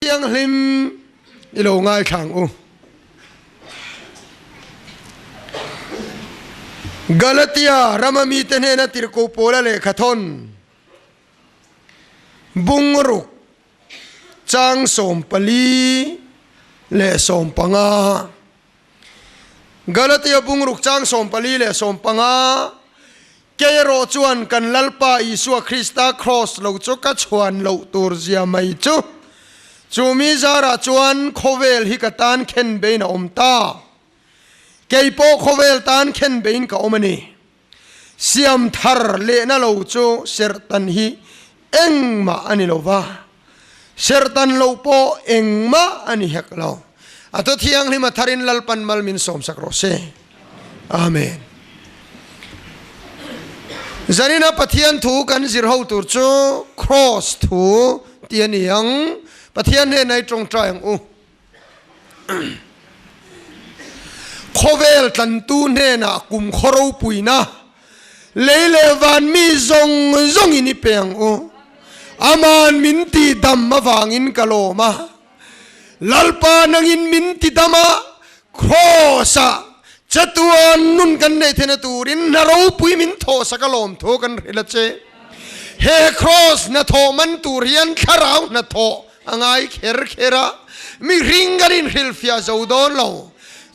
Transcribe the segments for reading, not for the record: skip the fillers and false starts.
thiang hlim ilo ngai thang u Galatia ramami tene na tirko pola le khathon bungruk chang som pali le som panga Galatia bungruk chang som pali le som panga Kero chuan kan lalpa Isua Krista cross lo chu ka chuan lo tur zia mai chu chumi zara chuan khovel hi ka tan khen bein omta keipo khovel tan khen bein ka omani siam thar le na lo chu sertan hi engma ani lova sertan lo po engma ani hek lo ato thiang lima tharin lalpan malmin som sakrose amen Zanina pathian thu kan zirho tur chu cross thu tianiang pathian he nai trong tryang u khovel tan tu ne na kum khoro puina leile van mi zong zong ini peng u aman minti dam ma wangin kaloma lalpa nangin minti dama crossa Chatuan nun kan nei thena turin naro pui min tho sakalom tho kan rilache he cross na tho man turian kharau na tho angai khera mi ringarin hilfia zodon lo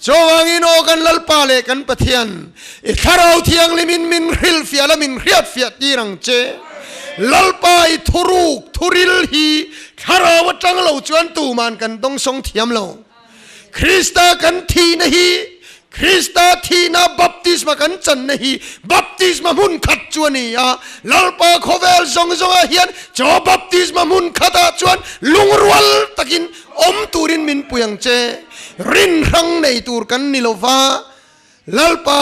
chowangin o kan lalpa le kan pathian e kharau thiang limin min hilfia la min riat fia tirang che lalpa I thuruk thuril hi kharau tang lo chuan tu man kan dong song thiam lo Krista kan thi na hi Krista thina baptisma kan chan nahi baptisma mun khat chuani ya lalpa khovel zong zonga hian cho baptisma mun khata chuan lungrual takin om turin min puyang che rin rang nei tur kan nilova lalpa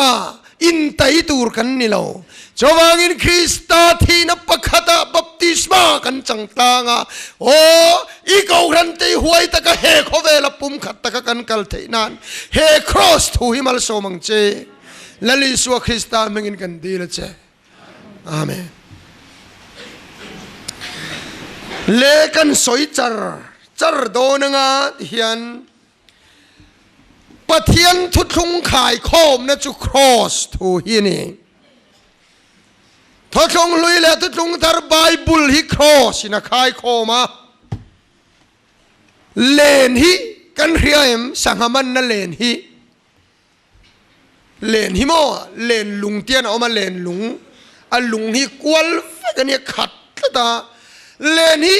in tai tur kan nilo chowangin Krista thina pakhata baptisma kan changtanga o ikaw rante huay taka he khovela pum khat taka kan kal theinan he cross thu himal somang che lali Isua Krista mengin kan dila che amen le kan soi char donanga hian pathian thu thung khai khom na chu cross thu hi ni Thong lui le thung thar Bible hi cross ina khai khoma len hi kan riam sangaman na len hi mo len lung tian oma len lung a lung hi kwal kan ya khat ta len hi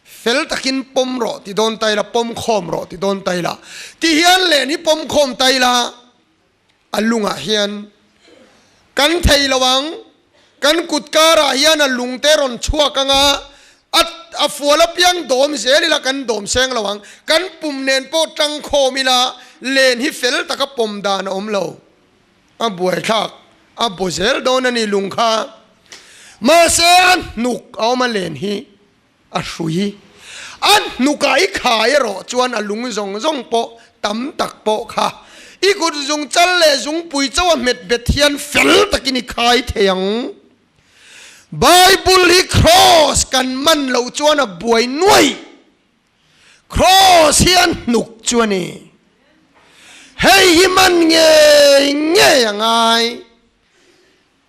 fel takin pom ro ti don tai la pom khom ro ti don tai la ti hian len hi pom khom tai la alunga hian kan thei lawang kan kutkara hian a lungte ron chuak anga at a fuala piang dom zeli la kan dom seng lawang kan pum nen po tang khomila len hi fel taka pom dan om lo a buai thak a bozel don ani lungkha ma sen nuk awma len hi a shui an nukai khai ro chuan a lung zong zong po tam tak po kha i gut zung chal le zung pui chaw met bet hian fel takini khai theyang Bible hi cross kan man lo chuan a buai nuai cross hian nuk chuani hei hi man nge angai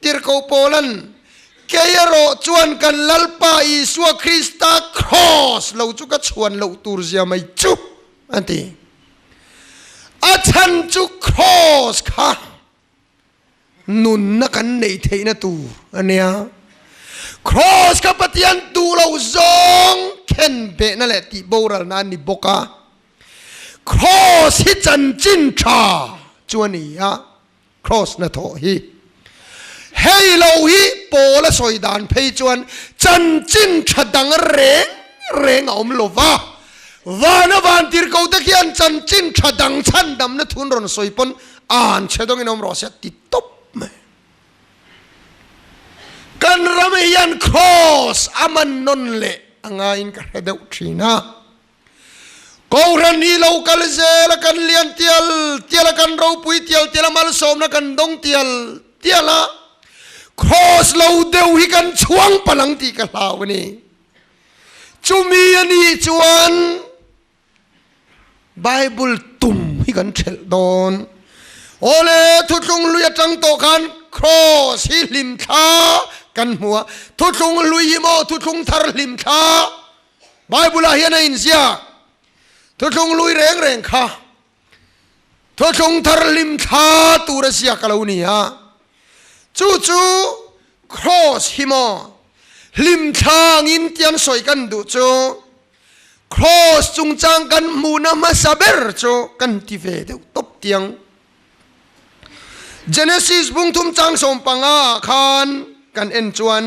tirko polan kayaro chuan kan lalpa Isua Krista cross lo chu ka chuan lo tur zia mai chu anti achan chu cross kha nun na kan nei theina tu ania cross ka patian tu lo zong ken be na le ti boral na ni boka cross hi chan chin tha chuani ya cross na tho hi hei lo hi pola soidan phei chuan chan chin thadang reng om lova wana van tir ko ta kian chan chin thadang chan dam na thun ron soipon an chedong inom ro se ti top me kan ramian cross aman non le angain ka hedau thina Kauran ni local zel kan lian tial kan ro pui tial mal som na kan dong tiala cross lo deu hi kan chuang palang ti ka hlaw ni chumi ani chuan ไบเบิลตุ่มให้กันเฉลดอนโอเลทุกงลุยจังโตกันครอสฮิลิมชากันหัวทุกงลุยโมทุกงทาร์ลิมชาไบเบิลเฮียนอินเซียทุกงลุยแรงค่ะทุกงทาร์ลิมชาตูรเซียกลาวนียจู่ครอสฮิโมลิมชางินเตียนสวยกันดูจู่ครอสจุงจังกันมูนามาซาเบอร์จู่กันทีเวเดตบเตียงGenesis บุงทุมจังสมปังอาคันกันเอ็นจวน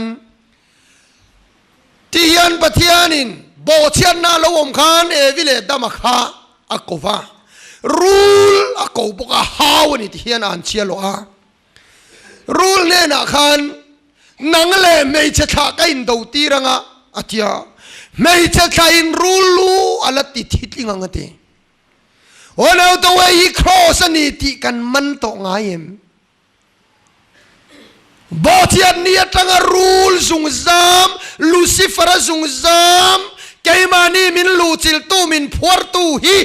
ที่ยันปะเทียนินโบเทียนนาลวมคันเอวิเลดามาคาอักวารูลอักบกะฮาวนี่ที่ยันอันเชียโลอารูลเนี่ยนะคันนังเลไม่จะทักอินดูตีรังอ่ะอาทิยาไม่จะทักอินรูลูอัลติทิติงังตีวันเอาตัวอีครอสนี่ที่กันมันโตง่ายมบอที่อันนี้ตั้งรูลซุงซามลูซิเฟอร์ซุงซามแกมานี่มินลูจิลตูมินพัวตูฮี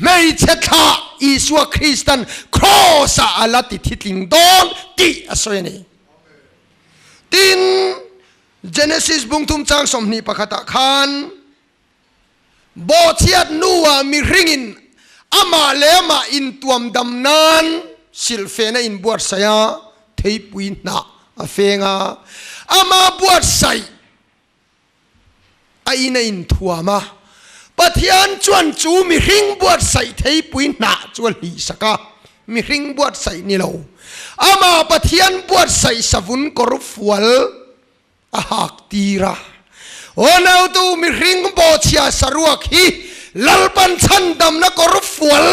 ไม่เช็ดขาอิสวาคริสตันครอสอาลติทิลิงดอนที่อสวยนี่ตินเจเนซิสบุงทุมจังสมนีปะขัตะขันบอที่อันนัวมีริงินอามาเลมาอินตัวมดำนานสิลเฟนอินบวชสยาเทปุยนาอาเฟงาอามาบวชใส่ไอในอินทัวมาปะเทียนจวนจูมีริงบวชใส่เทปุยนาจวนลีสกามีริงบวชใส่นี่เราอามาปะเทียนบวชใส่สวุนกรุฟวลอาหักตีระโอนาตูมีริงบวชเชียสรวกฮีลัลปันชันดำนักรุฟวล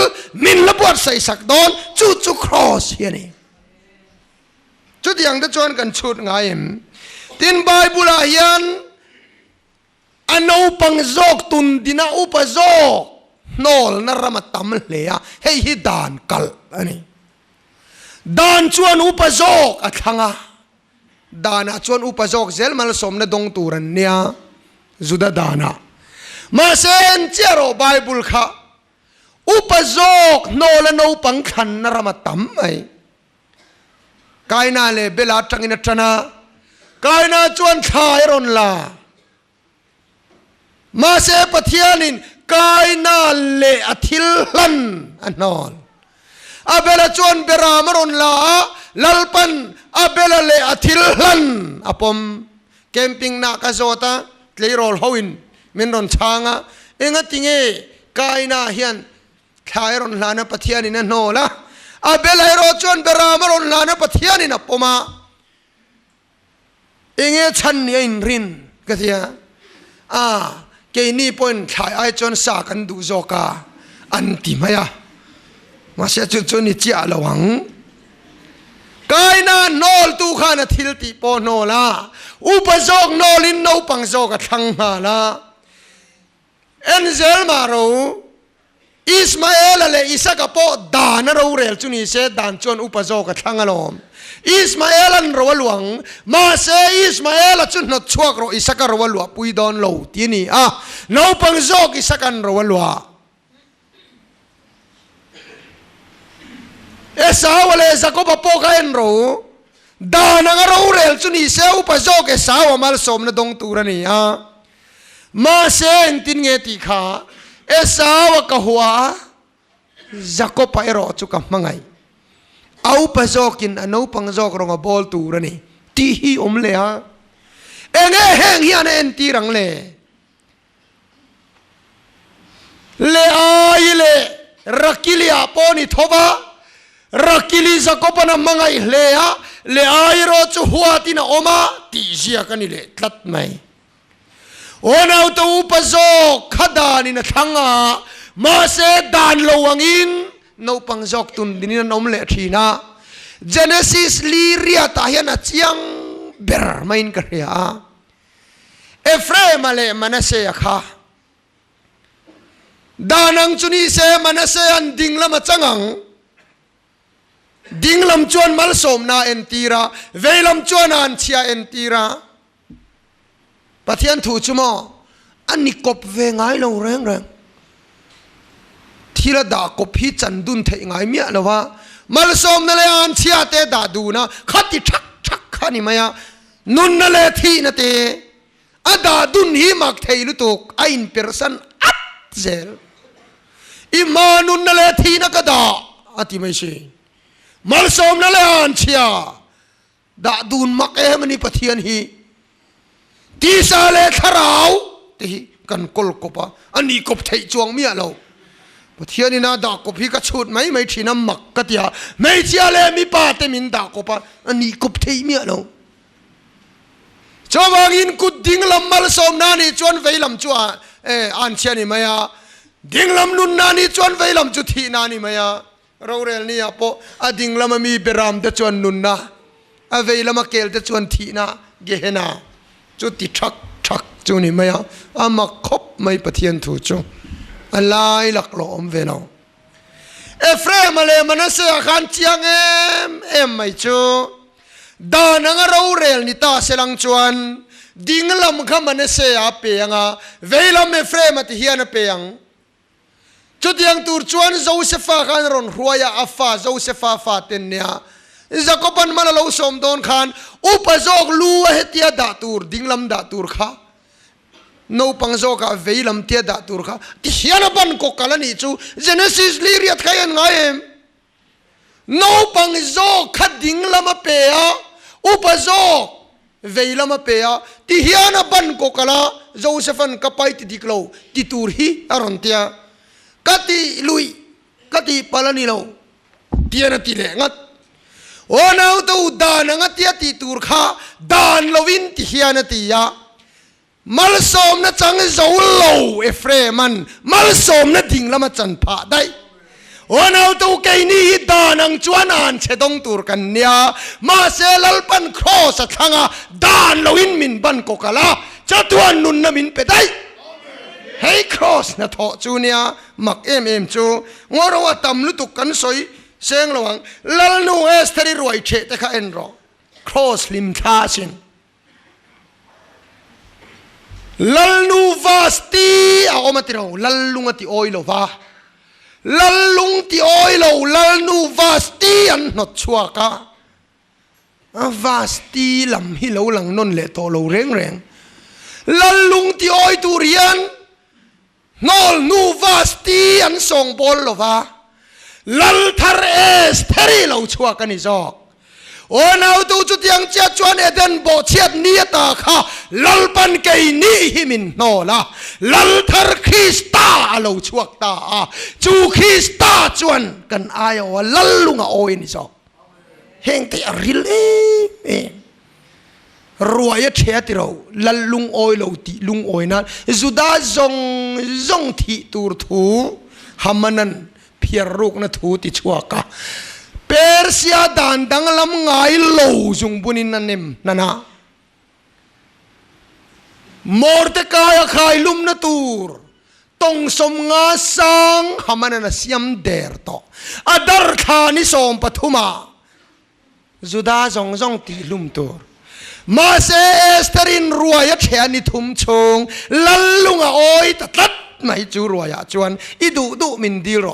มินละบวชใส่สักดอนจู่ครอสเฮียนี่จุดอย่างที่ชวนกันชุดง่ายมตินไบเบิลเฮียนอันอุปังโจกตุนดินาอุปโจกนอลนรมาตัมเลียเฮฮิดานกัลอันนี้ดานชวนอุปโจกอัฐงะดานะชวนอุปโจกเซลมาลสมนดงตูรันเนียจุดดานะมาเซนเจโรไบเบิลค่ะอุปโจกนอลนอุปังขันนรมาตัมไอกายนาเลเบลาจังอินทนากายนาจวนชายรอนลามาเสปเทียนินกายนาเลอธิลันอันนอนอาเบลาจวนเบรามรอนลาลัลปันอาเบลาเลอธิลันอปมแคมปิ้งนักโซตาเทลโรลฮวินมินรอนช้างะเองติงเอกายนาเฮียนชายรอนลานะปเทียนินนอละอาเบลไฮโรจวนเบรามรอนลานะปะเทียนินะปมาเองชันเนี่ยอินรินก็เทียเกนี่ปนชายไอจวนสากันดูโจกาอันติมายามาเสียจุดนี่เจ้าละวังกายน่านอลตูขานะทิลติปโนลาอุปโจกนอลินโนปังโจกทั้งมาลาเอ็นเซลมาโรอิสมาเอลเลอิสักปอดานเราเรลจุนีเซดานจวนอุปโจกทั้งอารมณ์อิสมาเอลันรัวหลวงมาเซอิสมาเอลจุนนชัวกรอิสักรัวหลวงปุยดอนโลที่นี่น้องปังโจกอิสักันรัวหลวงเอสาวเลสักปปอกเอ็นรูดานังเราเรลจุนีเซอุปโจกเอสาวมาลสมนดงตูรันี่มาเซนตินเงติขาเอสาวกหัวจักรไปรอจุกมังไงเอาปะโจกินอนเอาปังโจกรองบอลตูรนี่ตีฮีอมเลยฮะเองแห้งเฮียนเอ็นตีรังเลยอายเลยรักกิลิอาปอนิทว่ารักกิลิจักรปนมังไงเลยอายรอจุหัวตินะอมาตีเสียกันนี่เลยตัดไหมโอ้นาตัวอุปโจกขดานินะทั้งมาเสดานโลวังอินนูปังโจกตุนดินนอมเลทีนะเจเนซิสลีเรียตาเฮนะเจียงเบอร์ไม่อินกระเรียเอฟเรมาเลมันเสียค่ะดานังจุนีเซมันเสียนดิงละมาจังังดิงลำจวนมัลสมนาเอ็นตีระเวลำจวนอันเชียเอ็นตีระปะเทียนถูกชั่วโมงอันนี้กบเวงไงเราแรงเที ทีละดาก็พี่จันดุนเทงไงเมียนะวะมาลสมนั่นเลยอันเชียเตดาดูนะขัดที่ชักขันนี่มายานุนนั่นเลยที่นั่นเตอดาดุนหิมักเทลุตุกไอ้เปอร์เซนอัดเซลอิมานุนนั่นเลยที่นักดาอธิไม่ใช่มาลสมนั่นเลยอันเชียดาดูนมักมันนี่ปะเทียนฮีที่สาเลขราวที่กันกลกบอันนี้กบเทจวงเมียเราปะเทียนนี่นะดากบพี่ก็ชุดไม่ชีน้ำมักกะเตียไม่เชียเลมีป้าเตมินดากบอันนี้กบเทเมียเราจาวากินกุดดิ่งลำมาลสมนานี่จวนเวลำจัวอันเชียนี่มายาดิ่งลำนุนนานี่จวนเวลำจุทีนานี่มายาเราเรียนนี่อ่ะพอดิ่งลำมีเบรามเดจวนนุนนะเวลำมาเกลเดจวนทีนาเกหนาจุดที่ชักจูนี่มายามาคบไม่ปะเทียนถูจูอะไรหลักหลอมเวลาเอฟเรมมาเลยมันเสียขันเชียงเอ็มไม่จูดานังเราเรียนนิตาเสลังจวนดิ่งลำข้ามันเสียเปียงเวลาเมฟเรมาที่เฮียนเปียงจุดยังตูร์จวนโจเซฟาขันรอนรัวยาอัฟฟาโจเซฟาฟาเตนเนียจะก็ปันมาเราสมโดนขันอุปโจกลัวเฮตียดาตูร์ดิ่งลำดาตูร์ข้าโนปังโจกเวลาเตียดาตูร์ข้าที่เฮียนปันก็กาลนี่จูเจเนซิสลีเรียดขายันไงโนปังโจขัดดิ่งลำเปียอุปโจกเวลามาเปียที่เฮียนปันก็กาลโจเซฟันกับไปติดิกโลที่ตูร์ฮีอารอนเตียกัติลุยกัติปาลานิโลเตียนติเลงัดโอ้นาอุตุดานังติยติตูร์ข้าดานโลวินที่เฮียนติยามาลสมนะจังโจโลเอฟเรมันมาลสมนะดิ่งละมาจันผาได้โอ้นาตัวเกนี่ดานังจวนอันเชดงตูร์กันเนี่ยมาเซลลปันครอสทังดานลวินมินบันโกกะลาจะตัวนุนนมินไปได้เฮ้ครอสนะทอจูเนี่ยมักเอ็มจูงอเราว่าตำลุตุกันสอยเสียงระวังลัลนูเอสเทริรวยเชตะข้าเอ็นรอครอสลิมทาสินลัลนูวาสตีเอามาติเราลัลลุงติโอยโลวาลัลลุงติโอยโลลัลนูวาสตีอันนอชัวกาวาสตีลำฮิโลหลังนนเลโตโลเร่งลัลลุงติโอยตูเรียนนอลนูวาสตีอันส่งบอลโลวาลัลทาร์เอสเทริโลชัวกันนิจอกโอ้นาตูจุดยังเจ้าจวนเอเดนโบเชียดเนียตาข้าลัลปันเกยนี่หิมินโนละลัลทาร์คริสตาโลชัวตาจูคริสตาจวนกันอายว่าลัลลุงโอยนิจอกเฮงที่ริลเอรวยเชียติเราลัลลุงโอยโลติลุงโอยนั้นจุดาจงที่ตูร์ทูหามันนั้นเพียรุกนัทูติชัวกะเปอร์เซียดันดังลำไงโลจุงบุนินันนิมนั่นนะมอร์เตกายขายลุมนัตูร์ตงสมงาสังหามันนั้นเสียมเดร์โตอดาร์ขานิสอมปฐุมาจุดาจงตีลุมตูร์มาเซเอสเตอรินรวยเชียนิทุมชงลัลลุงโอยตัดไม่จูรวยจวนอิดูมินดีโร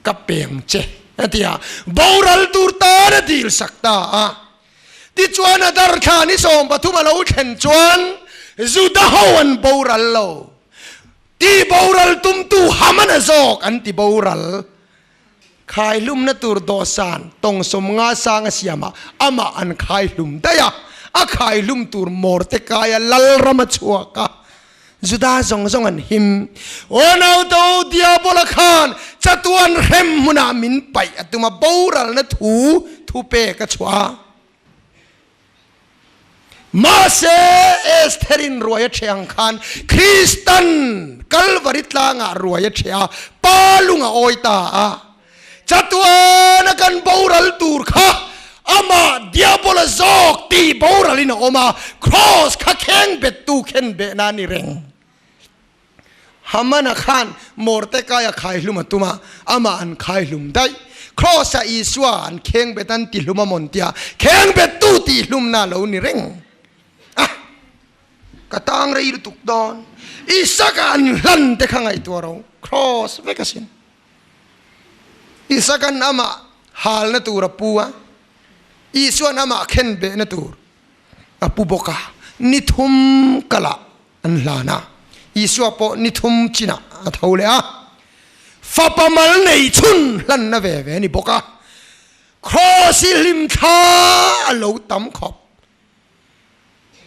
กับเปียงเจนั่นที่บอรัลตูร์ตาร์ดีลสักตาที่จวนดาร์คานิสอมปฐุมาเราเข็นจวนจุดาฮวันบอรัลโลที่บอรัลตุมตูฮามันจอกอันที่บอรัลขายลุมนัตูร์โดสานตรงสมงาสังเสียมาอามาอันขายลุมได้ยะขายลุมตูร์มอร์เตกายลัลรมาชัวกะจุดาจงอันหิมโอนาตัวดิอาบอลคานจัตวันเฮมมุนามินไปตุมาบอรัลนัทูเปกชัวมาเซเอสเทรินรวยเชียงคานคริสตันกัลวริตลางรวยเชียปาลุงโอยตาจัตวันกันบอรัลตูร์ข้าอามาดิอาบอลจอกตีบอรัลินอมาครอสข้าแข่งเบ็ดตูเข็นเบนานิเรงฮามันขานมอร์เตกายขายลุมตุมาอามาอันขายลุมได้ครอสอีสวานแข่งเบ็ดันติลุมมอนเตียแข่งเบ็ดตูตีลุมนาเลวนิเรงกระตังเรียตุกดอนอีสักอันลันเตขังไอตัวเราครอสเวกัสิน isa kan ama hal na tur apuwa isuan ama khen be na tur apu boka nithum kala an lana isua po nithum china athaule a fapamal nei chun lan na ve ve ni boka cross lim tha lo tam khop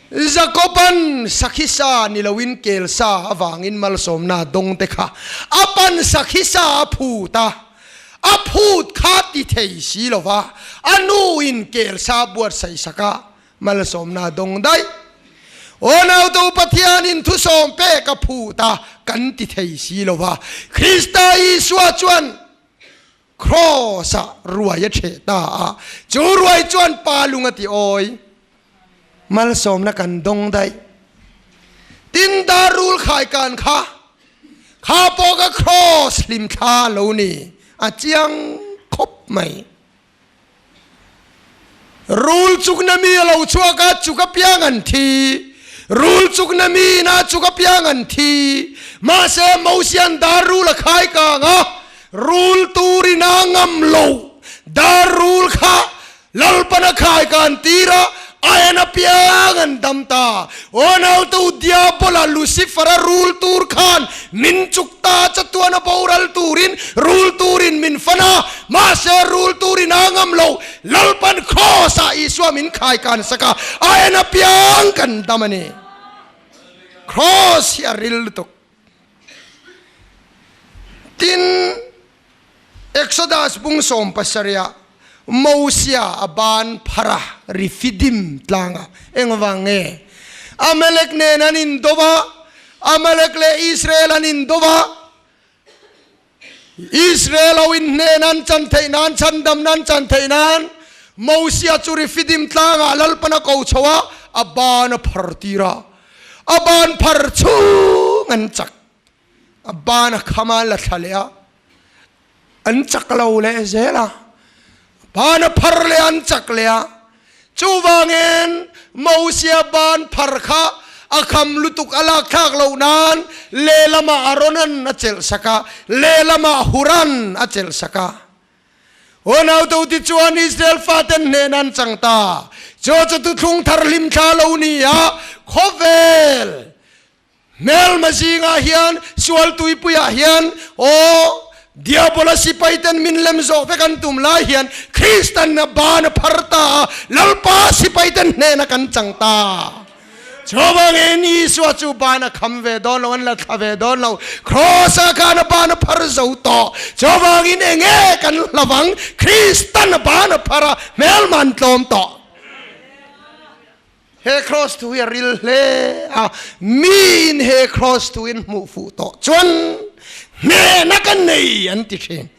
Jacoban sakhisa nilawin kelsa awangin malsom na dong te kha apan sakhisa phuta aphut khati thei si lova anu in kelsa buat sai saka malsom na dong dai onau to pathian in thu som pe ka phuta kan ti thei si lova Krista Isua chuan crossa ruaya theta chu ruai chuan palunga ti oi mal som na kan dong dai tin darul khai kan kha po ka cross lim kha lo ni a chiang khop mai rul chuk na mi lo chua ka chuka piang an thi rul chuk na mi na chuka piang an thi ma se mosian darul khai ka nga rul turi na ngam lo darul kha lalpana khai kan tira ayana piangan damta onau tu diabola Lucifer rule tur khan min chukta chatuana paural turin rule turin min fana mase rule turin angam lo lalpan khosa iswa min khai kan saka ayana piangan damani cross ya ril to tin Exodus bung som pasaria Mousia aban para rifidim tlanga engwange Amalek ne nanin dova Amalek le Israel anin dova Israel awin ne nan chan theinan chandam nan chan theinan Mousia chu rifidim tlanga lalpana ko chawa aban phartira aban pharchu nganchak aban khamal la thalea anchak lo le zela Bana parle anchak lea chuwangen Mousia ban parkha akham lutuk alak thak lo nan lelama aronan achel saka lelama huran achel saka onau to ti chuan Israel faten ne nan changta cho tu thung thar lim tha lo ni a khovel mel masinga hian sual tuipuya hian o Diabola sipaitan min lemzo vekan tum lahian Kristan na ban parta lalpa sipaitan ne na kan changta chobang eni swachu bana khamve don lo an la thave don lo crossa kana bana par zo to chobang in enge kan lawang Kristan bana para melman tlom to he cross to ya ril le min he cross to in mu fu to chon ne nakan nei anti chen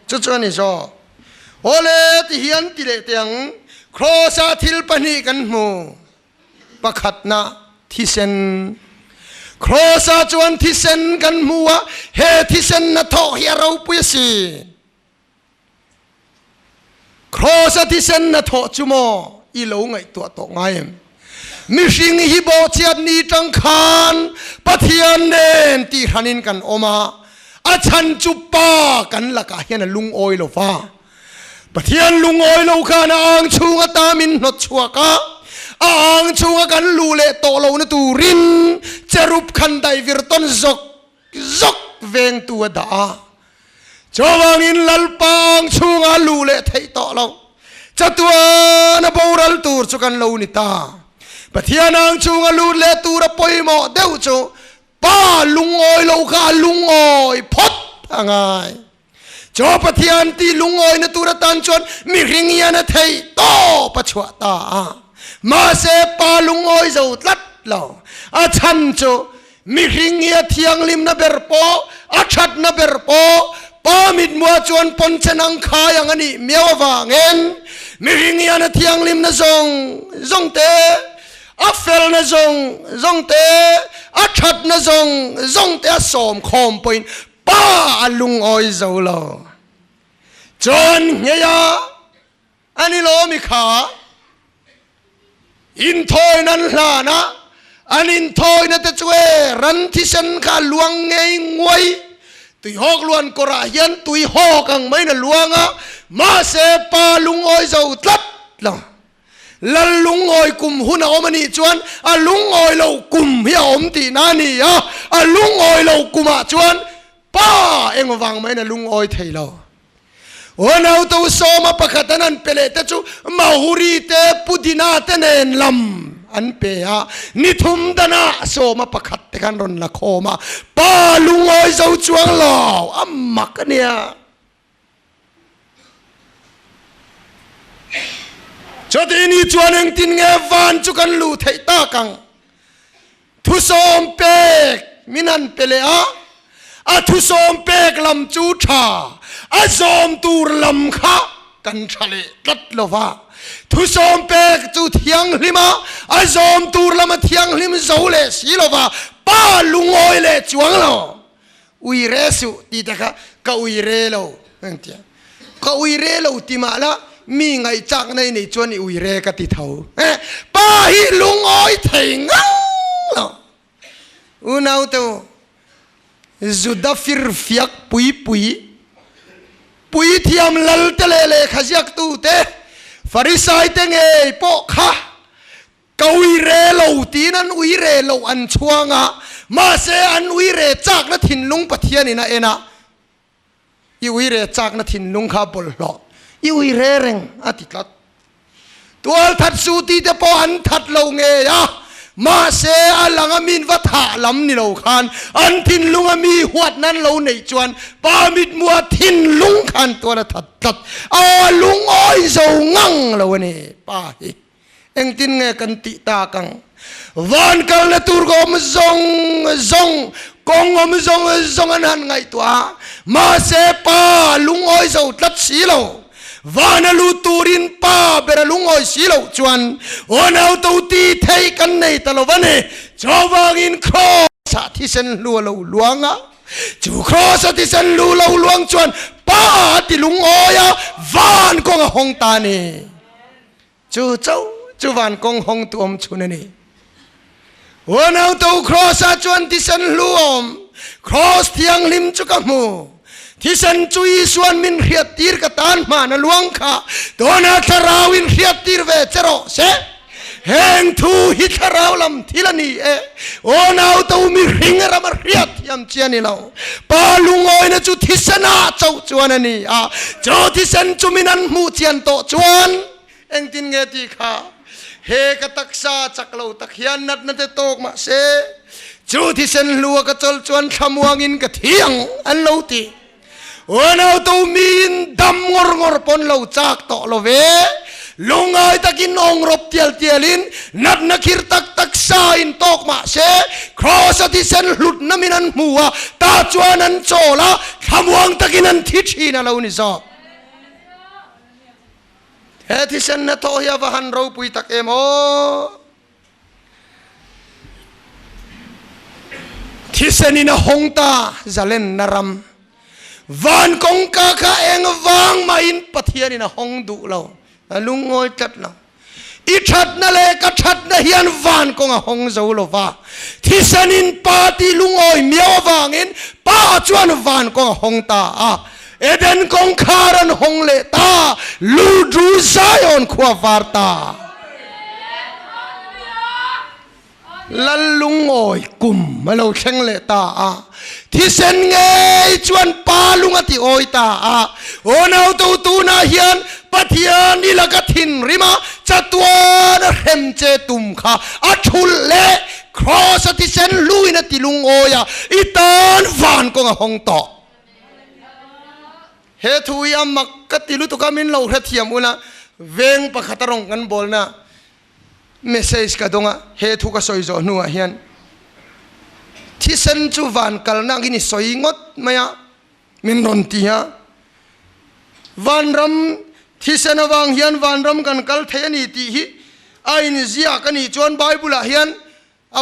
chu chu ni so ole ti hian ti le tiang crossa thil pani kan mu pakhat na thisen crossa chuan thisen kan muwa he thisen na tho hi ro pu si crossa thisen na tho chumo i lo ngai to ngai Mishing hibo chiat ni tang khan pathian nen ti hanin kan oma achan chupa kan laka hian lung oi lo fa pathian lung oi lo khan ang chunga tamin no chuaka ang chunga kan lule to lo na turin cherup khan dai virton zok zok veng tu da chawangin lalpang chunga lule thei to lo chatua na boral tur chukan lo ni ta Pathianang chunga lut le tura poimo deu chu pa lungoi lo kha lungoi phot angai cho pathian ti lungoi na tura tan chon mi ringia na thei to pachwa ta ma se pa lungoi zo tlat lo a chan chu mi ringia thiang lim na berpo a that na berpo pa mit mua chuan pon chenang kha yang ani mewa ngen mi ringia na thiang lim na zong te a fel na zong te a that na zong te som khom point pa alung oi zo lo chon ngeya ani lo mi kha in thoi nan hla na anin thoi na te chwe ran thi san kha luang ngei ngoi ตุยหอกล้วนกระเฮียนตุยหอกังไม่น่ะลวงมาเสปาลุงอ้อยเจ้าตัดละลันลุงอ้อยกุมหุ่นเอามันนี่จวนลุงอ้อยเรากุมเฮียอมตีนานี่ลุงอ้อยเรากุมจวนป้าเอ็งวังไม่น่ะลุงอ้อยเทเราโอ้เราตัวโซมาปะขัดนั้นเปเลตจูมาหุรีเตปุดินาเตเนนลำอันเปียนิทุมดนาโซมาปะขัดกันรอนละโคมาป้าลุงอ้อยเจ้าจวงหล่อมักเนี่ยจอดีนี่จวนเองตินเงวันจุกันลูเทตากังทุสอมเปกมินันเปเลทุสอมเปกลำจูชาซอมตูรลำข้ากันทะเลตัดลวะทุสอมเปกจูเทียงลิมาซอมตูรลำเทียงลิมโซเลสีลวะป้าลุงอ้อยเลจวงเราอุยเรสุตีตะคะก็อุยเรเรานั่นเถียก็อุยเรเราติมาละมีไงจากในจวนอุยเรกติเท่าป้าฮิลุงอ้อยเถิงเราอุณเอาตัวจุดฟิรฟิกปุยที่อำลัลเตเลขยักตูเตฟาริสายเตงปอกข้าก็อุยเรเราตีนั้นอุยเรเราอันช่วงมาเสอันอุยเรจากนัทินลุงปะเทียนี่นะอุยเรจากนัทินลุงข้าบลหลออุยเรเร่งอติตัดตัวทัดสูตีเตปออันทัดเราเงียมาเสอันหลังมินวัฏลำนี่เราขานอันทินลุงมีหัวนั้นเราในจวนปามิดมัวทินลุงขานตัวละทัดลุงอ้อยเจ้างังเราเนี่ยป้าเอ็งทินเงกันติตากังวันกันละตูร์กอมซงกองอมซงอันนั้นไงตัวมาเสป้าลุงอ้อยเจ้าตัดสีเราวานาลูตูรินป้าเบรลุงอ้อยสีเหลาจวนโอนเอาตัวตีเทกันในตลอดวันนี้จาวางินครอสที่ฉันลัวเราลวงจูครอสที่ฉันลัวเราลวงจวนป้าที่ลุงอ้อยวานกงหงตานีจูวานกงหงตัวมชุนนี่โอนเอาตัวครอสจวนที่ฉันลัวครอสเทียงลิมจุกมูที่ฉันจุยส่วนมินเรียดตีร์กตันมานะลวงข้าตัวนักราวินเรียดตีร์เวเจโรเสแห่งทูฮิตราวลำทีละนี่โอ้นาวตัวมีริงระมาเรียดยำเจียนี่เราปาลุงอ้อยนะจุที่ฉันเจ้าจวนนี่เจ้าที่ฉันจุมินันมูเจียนโตจวนเอ็งตินเงตีข้าเฮกตักษาจักเราตักยันนัดนัดโตกมาเสจูที่ฉันลัวกระจลจวนขมวงินกระเทียงอันเราตีโอ้นาวตัวมีนดำงอปนเราจากต่อเราเวลุงไอ้ตะกินองรบเตียลินนัดนักขิรตักสายนตอกมาเสครอสที่เซนหลุดน้ำมินันมัวตาจวนนันโจละขมวงตะกินันทิชีนะเรานี่ซอบเฮที่เซนนะโตยาวหันเราปุยตักโมที่เซนินะหงตาจะเล่นนารำวันกงกาข้าเองวางมาอินปะเทียนี่นะห้องดูเราลุงอ้อยจัดเราอีชัดนั่นเลยก็ชัดนะเฮียนวันกงห้องเจ้าเราว่าที่สนินปาที่ลุงอ้อยเมียววางอินป้าจวนวันกงห้องตาเอเดนกงคารันห้องเลตาลูดูไซออนขวาวาร์ตาลัลลุงอ้อยกุมมาเราเชงเลตาที่เซนเงยจวนปาลุงอติโอยตาโอนเอาตูนาเฮียนปัทยานี่ละกัทินริมาจัตวานเรมเจตุมข้าชุลเลครอสที่เซนลุยนติลุงโอยอีตานฟานกงหงต่อเฮทุยามักกติลุตุกามินเราเฮทียมุนะเวงปะขัตรงกันบอลนะเมสเซจกระดงเฮทุกสอยจอนัวเฮียนที่เซนจูวันกัลนักนี่สอยงดไหมมินรอนตีวันรำที่เซนวังเฮียนวันรำกันกัลเทนี่ตีฮีไอ้นี่เสียกันนี่จวนไบเบิลเฮียน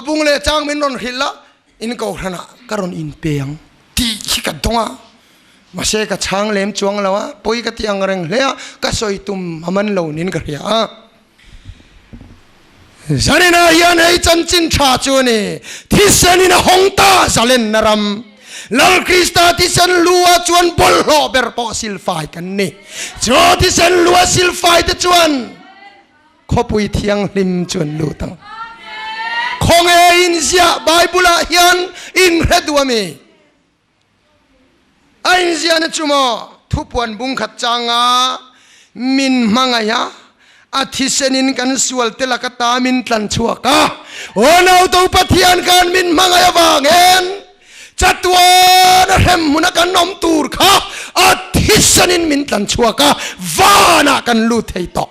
บุงเลจางมินรอนฮิลละอินก็ขนาดการอนอินเปียงตีฮีกันตรงมาเสกช้างเล่มจวงแล้วปุยกตียงเร่งเลยก็สอยตุ่มมันเหล่านินกันเฮียฉันนี่นะยันให้จันจินชาจวนี่ที่เซนี่นะหงตาจะเล่นนรำ ลัลคริสตาที่เซนลัวจวนบอลโลเบอร์ปอซิลไฟกันนี่จอที่เซนลัวซิลไฟที่จวนขบุยเทียงลิมจวนลูตังคงอินเซียไบเบิลเฮียนอินเรดัวมีอินเซียนจุโมทุบวันบุงขัดจางามินมังายาอาทิเซนินกันสวลเตลกตามินตันชัวกะโอ้นาวตัวปะเทียนกันมินมังอายวางเงินจัตวานเรมมุนักันนอมตูร์ค่ะอาทิเซนินมินตันชัวกะวานากันลูเทยตอ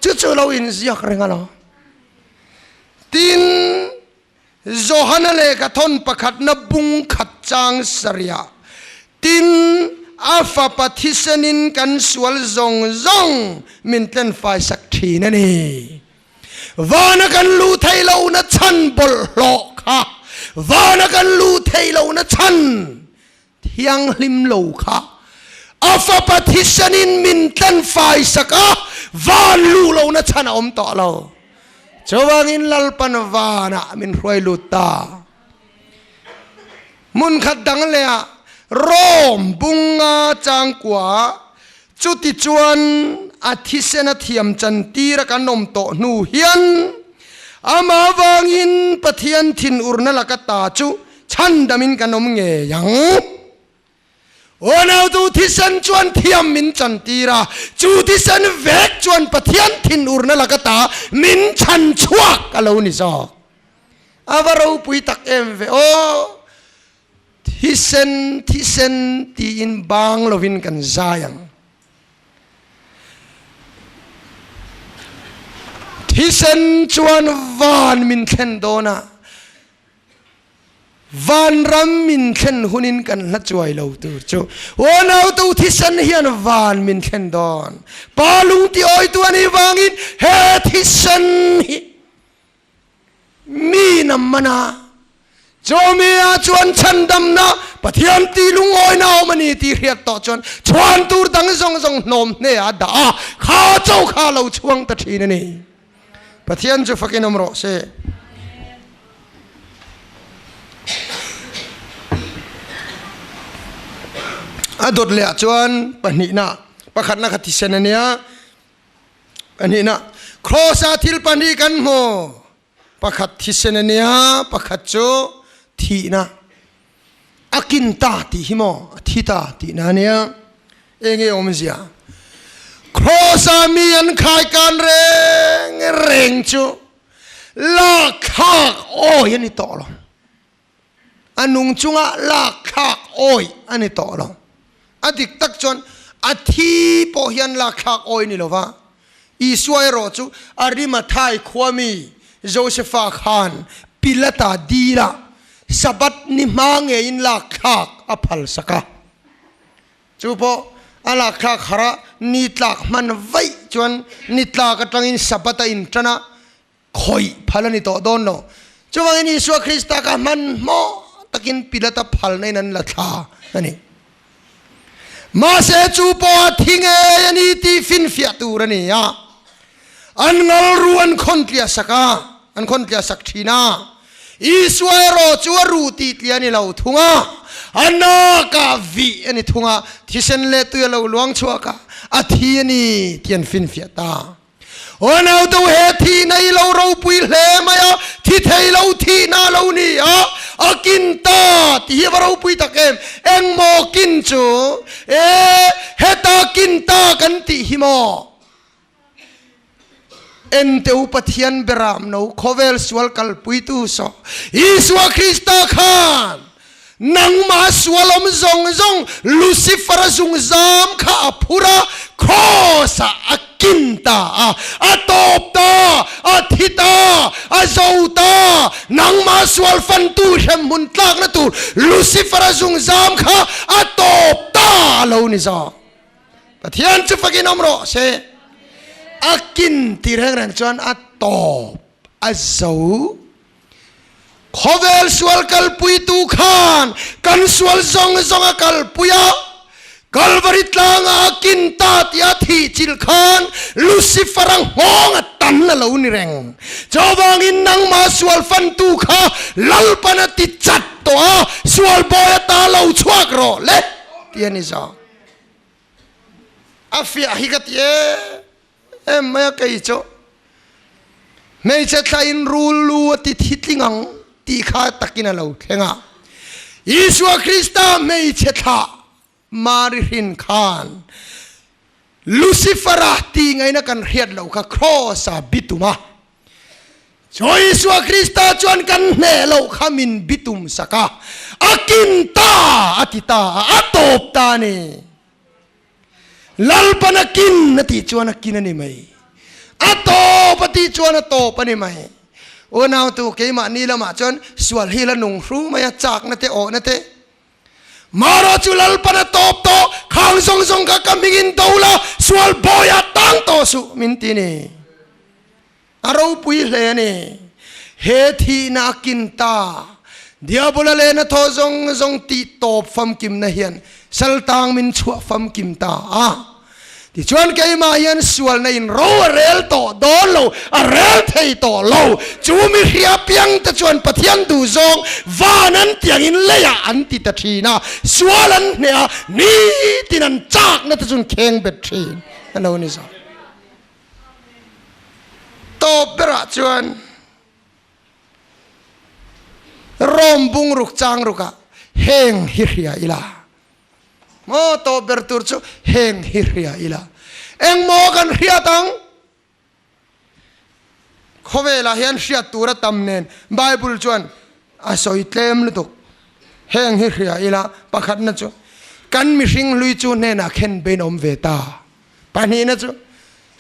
จู่ๆเราอินเสียกเรงอะไรตินโจฮันเลกทนประคัดนบุงขัดจางสริยาตินอาฟาปฏิสนินกันสวลซงมินเต้นไฟสักทีนั่นเองวานักันลูไทยเรานะชันบลโลค่ะวานักันลูไทยเรานะชันเทียงลิมโลค่ะอาฟาปฏิสนินมินเต้นไฟสักวานลูเรานะชันอมต่อเราจวางินลัลปันวานะมินรวยลูตามุนขัดดังเลยอะโรมบุงอาจางกว่าจุติจวนอาทิเสนเทียมจันตีระกันนมโตนูเฮียนอามาวางินปะเทียนทินอุรนละกตาจุชันดามินกันนมเงยังโอ้นาวตูทิเซนจวนเทียมมินจันตีระจุติเซนเวกจวนปะเทียนทินอุรนละกตามินชันชวกอะไรนี่ซอกอาวารูปุยตักเอ็มเวโอที่เซนตีอินบางลวินกันใจยังที่เซนจวนวานมินเคนโดนะวานรัมมินเคนหุนินกันละจวยเราตัวจูวันเอาตัวที่เซนเฮียนวานมินเคนโดนปาลุงที่อ้อยตัวนี้วางอินเฮที่เซนมีน้ำมันจอมีอาชวนฉันดำนะปะเทียนตีลุงอ้อยนามันนี่ตีเรียกต่อจนชวนตูร์ดังซงนมเนี่ยด่าข้าเจ้าข้าเราช่วงตะทีนี่ปะเทียนจะฟักนมรอเสอดดเลยชวนปะนี่นะปะขัดนักที่เซนเนี่ยปะนี่นะครอสาทิลปะนี่กันโมปะขัดที่เซนเนี่ยปะขัดโจทีนะอากินตาตีหิมอทีตาตีนะเนี่ยเองอมเสียครอสามีอันขายการเร่งจูลากขากโอ้ยอันนี้ต่อหรออันนุ่งจุงะลากขากโอ้ยอันนี้ต่อหรออดิกตักจนอาทีพอเฮียนลากขากโอ้ยนี่หรอวะอีสวยรอจูอาริมาไทยขวามีโจเซฟาคานปิลตาดีละสับัดนิมังเอินลักขากอภัลสกะจูพออลักขากหระนิตลักมันไว้จวนนิตลักตังอินสับัดอินทนะคอยพัลนิโตโดนโนจวนอินยิสวคริสต์กะมันโมตะกินปิลตาพัลในนั้นละท่านั่นนี่มาเสจูพอทิ้งยันนี่ที่ฟินฟิตูรนี่ยะอันงลรวนคนเลียสักอันคนเลียสักทีน่าอิสวายรอจัวรูตีเลียนี่เราทุ่งอันนักวิอันนี้ทุ่งที่เส้นเลือดตัวเราหลวงชัวกะอาทิตย์นี้เทียนฟินฟิตาวันเอาตัวเหตุที่ในเราปุยเล่มาที่เทเราที่น่าเรานี่อากินตาที่เราปุยตะเกมเอ็งโมกินจูเฮตากินตากันที่หิมเอ็นเตอุปเทียนเบรามโนโคเวลสวลกัลปุยตูโซอิสวาคริสตาคานนังมาสวลมซงลูซิฟร์ซงซามข้าพุระโคสาอากินตาอาตบตาอาทิตาอาโซตานังมาสวลฟันตูเรมุนตากนตูลูซิฟร์ซงซามข้าอาตบตาเลวนิซาปะเทียนจะฟักินอมรอเซอากินที่เรื่องจวนอาตบอาโซขอเวลสวลกัลปุยตูขานกันสวลซงกัลปุยะ Calvary tlanga kinta tia thi chilkhan Lucifer ang hong at tan na law ni reng Jawangin nang masual fan tu kha lalpa na ti chat to a sual boya ta law chuak ro le tiyan isa afia higat ye maya kay cho may chatla in rulu at hitlingang ti kha takina law thenga Yeshua Krista may chatla Marihin Khan Lucifer ti ngay na kan riad law ka cross a bituma So Yeshua Krista chuan kan nelaw kamin bitum saka akinta atita atop tani lalpanakin nati chuan akin ni may atop ati chuan atop ni may o now to kay ma nila ma chuan sual hila nung ru maya chak nate o nate Maro chulal pana top to khang song song ka kamingin dola sual boya tang to su mintini Araw pui le ni he thi na kinta diabola le na tho zong zong ti top fam kim na hian sal tang min chua fam kim ta ti chuan kai ma hian sual na in ro rel to don lo a rel thei to lo chu mi hria piang ta chuan pathian du zong vanan tiang in leya an ti ta thina sualan ne ni tinan chak na ta chun kheng bet thin ano ni so to bera chuan rombung ruk chang ruka heng hiria ila mo to bertur chu heng hiria ila eng mo kan hiatang khowela hian hria tura tamnen bible chuan asoi tlem lutuk heng hiria ila pakhat na chu kan mi hring lui chu ne na khen ben om veta pani na chu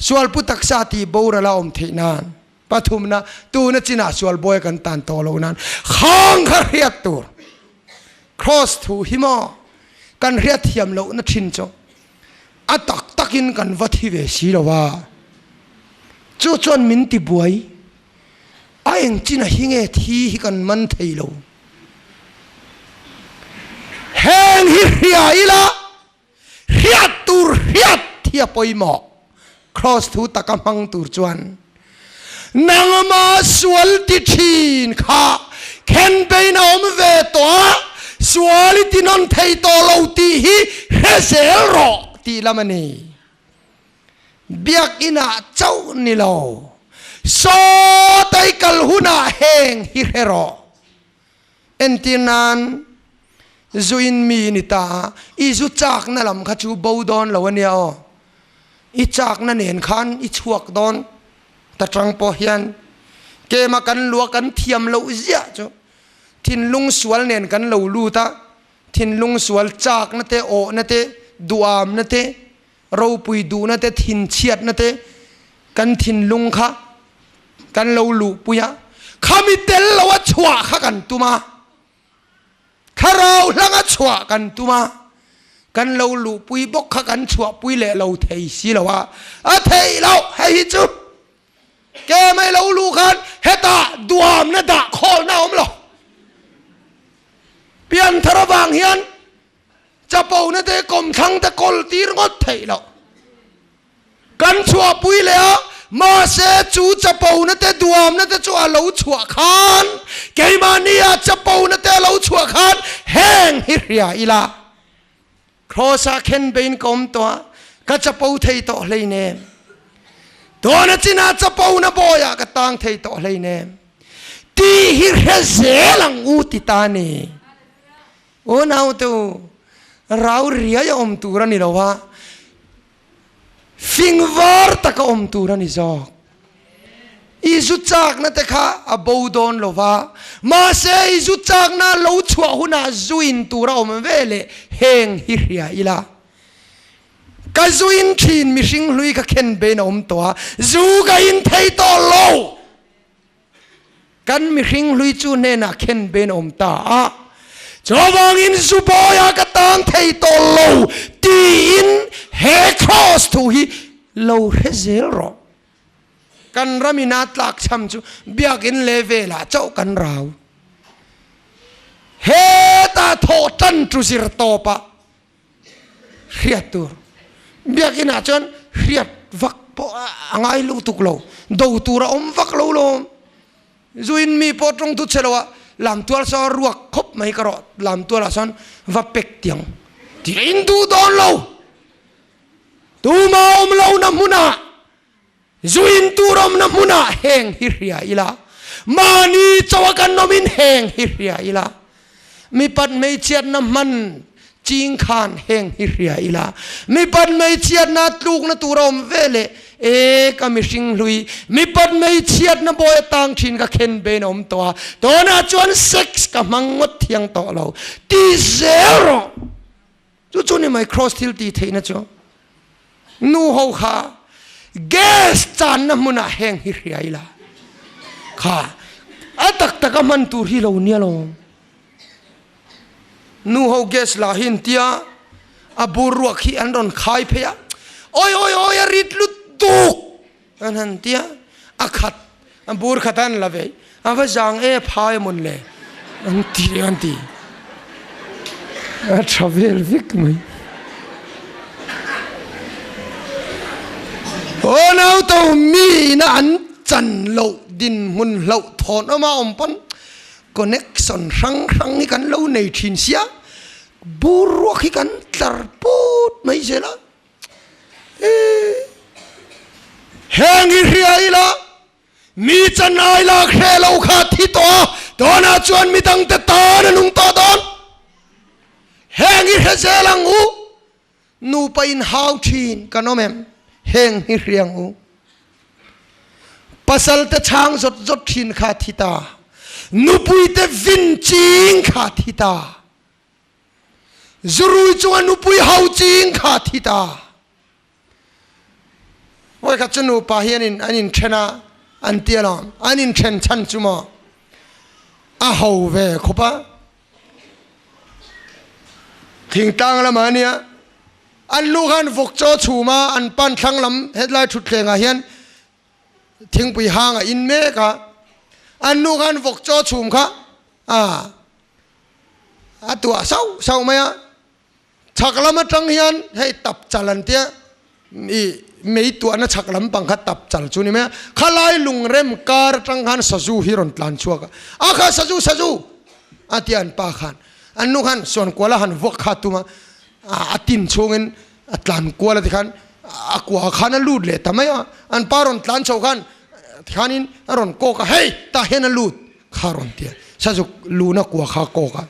sual putak sa ti bora la om theinan pathum na tu na china sual boy kan tan to lo nan khang kha hiat tur cross thu himo kan riat hiam lo na thin cho atak takin kan vathi ve si lo wa chu chon min ti buai a eng china hinge thi hi kan man thei lo heng hi ria ila riat tur riat thia poimo cross thu takamang tur chuan nangama sual ti thin kha khen beina om ve to suali ti non thei to lo ti hi hesel ro ti lamani biak ina chau ni lo so tai kal huna heng hi hero entinan zuin mi ni ta izu chak na lam kha chu bodon lo ania o I chak na nen khan I chuak don ta trang po hian ke ma kan lua kan thiam lo zia cho thin lung sual nen kan lo lu ta thin lung sual chak na te o na te duam na te ro pui du na te thin chiat na te kan thin lung kha kan lo lu puya khami tel lo wa chwa kha kan tuma kharau langa chwa kan tuma kan lo lu pui bok kha kan chwa pui le lo thei si lo wa a thei lo hei chu ke mai lo lu khan heta duam na da khol na om lo pian tharawang hian chapau na te kom thang ta kol tir ngot thei lo kan chwa pui le a ma se chu chapau na te duam na te chu a lo chwa khan ke ma nia chapau na te lo chwa khan heng hi ria ila crossa khen bein kom to ka chapau thei to leine to na china chapau na boya ka tang thei to leine ti hi hezelang u ti ta ni o nau tu rau ria ya om tura ni lo wa fingvar ta ka om tura ni zo izu chak na te kha abodon lo wa ma se izu chak na lo chua huna zuin tura om vele heng hi ria ila ka zuin thin mi hring hlui ka khen be na om to zu ga in thei to lo kan mi hring hlui chu ne na khen be na om ta Jawangin suboya katang thei to lo ti in he cross to hi lo hezel ro kan ramina tlak cham chu biakin levela chau kan rau he ta tho tan tu sir to pa เรียดตัวเบียกินอาจารย์เรียดวักพอง่ายลูตุกโลดูตัวเราวักโลโลจุนมีพอตรงทุเชลวะลำตัวสอรวกคบไม่กระโดดลำตัวละสันวับเป็กเตียงที่อินดูดอนโลตูมาโลน้ำมุนาจุนตูรมน้ำมุนาแหงฮิริยาอิละมานีจวกันนมินแหงฮิริยาอิละมีปัดไม่เชียดน้ำมันจิงขานแหงฮิริยาอิละมีปัดไม่เชียดนัดลูกนัดตัวเราเวเลก็มีสิ่งลุยมีปัดไม่เชียดนับอยตังชินก็เข็นเบนอมตัวน่าจวนเซ็กส์ก็มังงดเทียงต่อเราตีเซโร่จู่ๆนี่ไม่ครอสทิลตีเทนะจ๊ะนูฮูข้าเกสจานน้ำมันแหงฮิริยาอิละข้าตักมันตูฮีเราเนี่ยลงนูฮูเกสลาหินเตียบูรัวขี้อันรอนขายเพียโอ้ยริดลุดตุกอันนั้นเตียขัดบูรขัดันละเว้ยว่าจางพายมุนเลยอันตีทราเวลวิกไหมโอ้น้าตัวมีน่ะอันจันเหลาดินมุนเหลาถอนออกมาอมปนคอนเนคชั่นครั้งนี้กันเหลาในทินเสียบูรัวขี้กันตรปูดไม่ใช่ละแหงฮิริยาอิละมีจันไอละแค่เราขาดที่ตัวน่าชวนมีตั้งแต่ตาหนุ่งต่อตอนแหงฮิริยาเจลังอูนูไปอินฮาวทีนกันน้องแม่แหงฮิริยาอูปัสสัลตะช้างจดทินขาดที่ตานูปุยเตวินจิงขาดที่ตาจรุยจวนนูปุยฮาวจิงขาดที่ตาว่าขัดจนูปะเฮียนินอันนี้เชนะอันเตียลามอันนี้เชนชันจุมาฮาวเวคบะทิ้งตังละมาเนี่ยอันลูกหันฟุกโจชูมาอันปันทั้งลำเฮ็ดไล่ชุดเลงเฮียนทิ้งไปห่างอินเมกะอันลูกหันฟุกโจชูมค่ะตัวเศร้าไหมชักลำมาจังเฮียนให้ตับจัลันเตียไม่ตัวนั้นชักลำปังขัดตับจัลจุนี่ไหมข้าไล่ลุงเร็มการจังหันสจูฮิรอนตลานชัวกะข้าสจูเตียนปาขันอันนู้นขันส่วนกัวละหันวกขัดตัวมาตินชงเงินตลานกัวละที่ขันกัวขันลูดเลยทำไมอันปารอนตลานชาวขันขันินรอนโกกะเฮ้ยตาเห็นลูดขารอนเตียสจูลูนักกัวขาโกกะ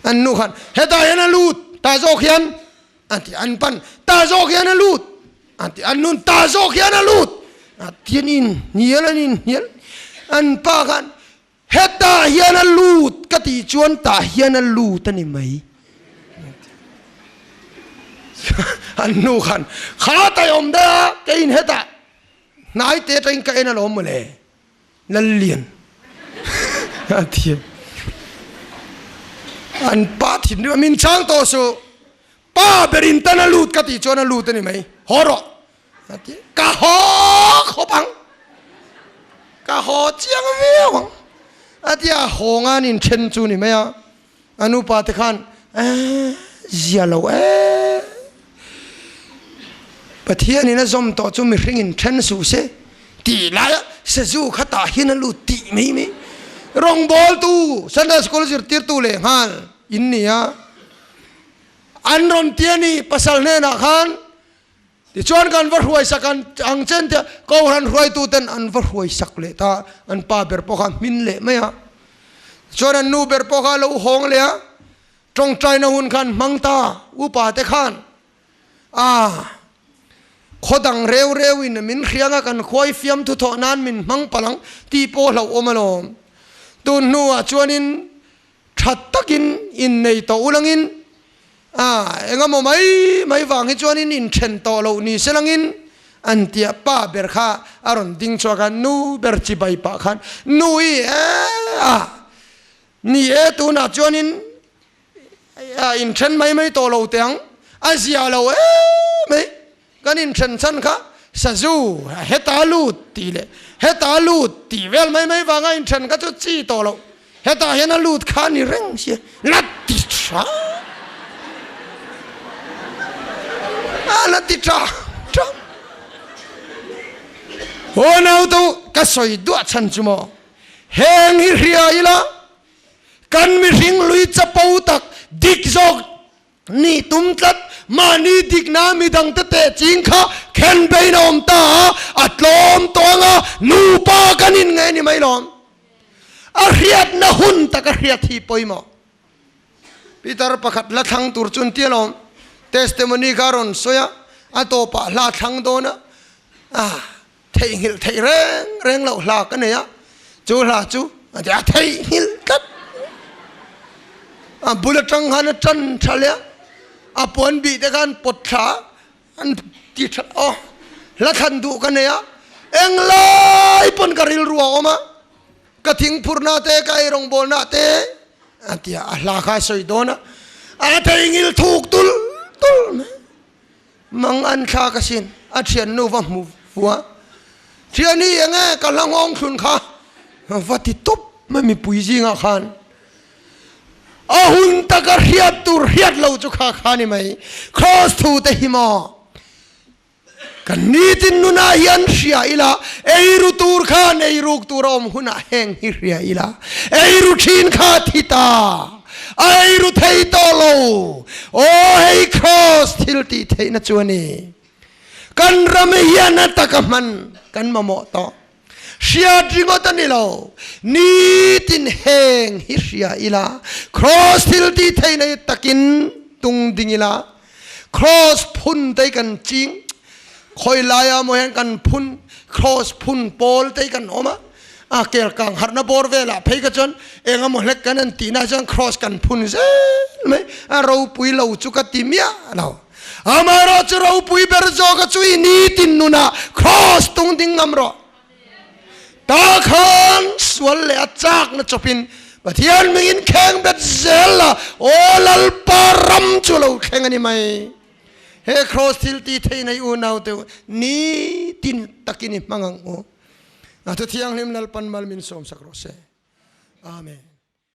อันนู้นขันเฮ้ยตาเห็นลูดตาโจกยันอันปันตาโจกยันลูดอันนู้นตาโจกยันลูดที่นี่นี่อันป้ากันเฮตาเฮียนลูดกติจวนตาเฮียนลูดนี่ไหมอันนู้นกันข้าตายอมเด้อแกอินเฮตานายเตะอินแกอินอมเลยนั่นเลียนที่อันป้าถิ่นด้วยมินช่างโตสูป้าเบรินตันลูดกติจวนลูดนี่ไหมฮอร์กะฮอเขาปังกะฮอเจียงเวียงที่ฮงานินเชนจูนี่ไหมอนุปาติขันเจียโลปะเทียนี่นะจอมต่อจอมมีเรื่องอินเชนสูเสตีไล่เสจูขัดตาหินลูดตีไม่รองบอลตูสันดาสกุลจิรติร์ตูเลยฮันอินนี่อันรอนเตียนี่ภาษาเนนักฮันที่ชวนกันวัดหวยสักกันอังเจนเตะก็หันหวยตูเต็นอันวัดหวยสักเลยตาอันป้าเบอร์ปอกมินเละไหมชวนอันนูเบอร์ปอกเราหงเลยตรงใจนะหุ่นกันมังตาอุปาเตขันขดังเร็วอินมินเขียงกันคอยฟิมทุทอนันมินมังพลังตีโปเราอมลมตุนนัวชวนินชัดตะกินอินในตัวอุลังอินเองก็ไม่ฟังให้ชวนินอินเชนตัวเรานี่เสลังอินอันที่ป้าเบอร์ข้าอารมณ์ดิ้งชัวกันนูเบอร์จีใบปากขันนูนี่ตัวน่าชวนินอินเชนไม่ตัวเราเตียงอาเซียเราไม่กันอินเชนฉันค่ะสัจจูเฮตาลูดตีเลยเฮตาลูดตีเวลไม่ฟังอินเชนก็จะจีตัวเราเฮตาเฮนัลูดขานี่เร่งเสียลัดติชา ana ti tra ho nau tu ka soi du chan chumo heng hi ria ila kan mi ring lui chapau tak dik jok ni tum tlat mani dik na mi dang te ching kha khen bei nom ta atlom tonga nu pa kanin ngai ni mai lom a riat na hun tak a riat hi poimo Peter pakhat la thang tur chun tialom testimony karon soya atopa la thang dona thei hil thei reng lo la ka ne ya chu la chu ja thei hil kat bulatang han chan thalia apon bi de kan potha an ti tha la khan du ka ne ya eng lai pon karil ruwa oma ka thing phurna te kai rong bol na te atia la kha soi dona thei hil thuk tul mang an kha ka sin a thian nu va mu fuwa thian ni enge ka langong khun kha vati top ma mi pui jinga khan ahun taka hiat tur hiat lo chu kha khani mai cross thu te himo kan ni tin nu na hian ria ila eiru tur khan eiru turom huna heng hi ria ila eiru thin kha thita airu thei to lo hey cross thil ti thei na chuani kan ram hian takaman kan mamo to sia dringo tani lo ni tin heng hi sia ila cross thil ti thei na takin tung dingila cross phun dei kan ching khoi laya mo hen kan phun cross phun pol dei kan oma kel kang harna bor vela phei ka chon enga mo hlek kan ti na chang cross kan phun se me ro pui lo chu ka timia lo amaro chu ro pui ber jo ka chui ni tin nu na cross tung ding amro ta khan swal le achak na chopin pathian mingin kheng bet zela olal param chu lo kheng ani mai he cross til ti thei nei u nau te ni tin takini mangang o atu thiang lim lal pan mal min som sakro se amen